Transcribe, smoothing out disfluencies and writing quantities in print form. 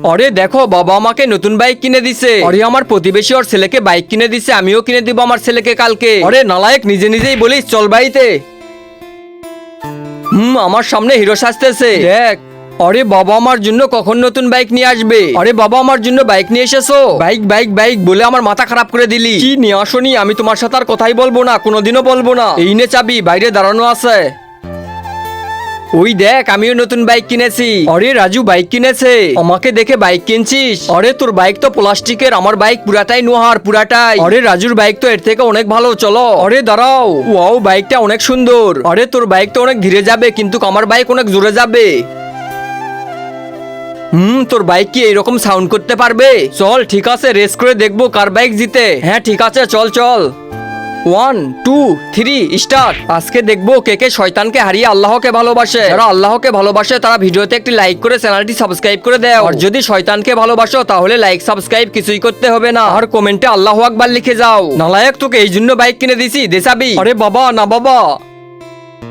আরে দেখো, বাবা আমাকে নতুন বাইক কিনে দিছে। আরে আমার প্রতিবেশী ওর ছেলেকে বাইক কিনে দিছে, আমিও কিনে দিব আমার ছেলেকে কালকে। আরে নালায়েক, নিজে নিজেই বলিস চল বাড়িতে। আমার সামনে হিরো সাজতেছে দেখ। আরে বাবা আমার জন্য কখন নতুন বাইক নিয়ে আসবে? আরে বাবা আমার জন্য বাইক নিয়ে এসেছো? বাইক বাইক বাইক বলে আমার মাথা খারাপ করে দিলি। কি নিয়ে আসনি? আমি তোমার সাথে আর কথাই বলবো না, কোনোদিনও বলবো না। এই নে চাবি, বাইরে দাঁড়ানো আছে। ওই দেখ, আমিও নতুন বাইক কিনেছি। আরে রাজু বাইক কিনেছে, আমাকে দেখে বাইক কিনছিস? আরে তোর বাইক তো প্লাস্টিকের, আমার বাইক পুরাটাই নোহার, পুরাটাই। আরে রাজুর বাইক তো এর থেকে অনেক ভালো, চলো। আরে দাঁড়াও, ওয়াও বাইকটা অনেক সুন্দর। আরে তোর বাইক তো অনেক ধীরে যাবে, কিন্তু আমার বাইক অনেক জোরে যাবে। তোর বাইক কি এইরকম সাউন্ড করতে পারবে? চল ঠিক আছে, রেস করে দেখবো কার বাইক জিতে। হ্যাঁ ঠিক আছে, চল চল। 1 2 3 স্টার্ট। আজকে দেখবো কে কে শয়তানকে হারিয়ে আল্লাহকে ভালোবাসে। যারা আল্লাহকে ভালোবাসে তারা ভিডিওতে একটি লাইক করে চ্যানেলটি সাবস্ক্রাইব করে দাও। আর যদি শয়তানকে ভালোবাসো তাহলে লাইক সাবস্ক্রাইব কিছুই করতে হবে না, আর কমেন্টে আল্লাহু আকবার লিখে যাও। নালায়েক, তোকে এই জন্য বাইক কিনে দিছি, দেশাবি। আরে বাবা না বাবা।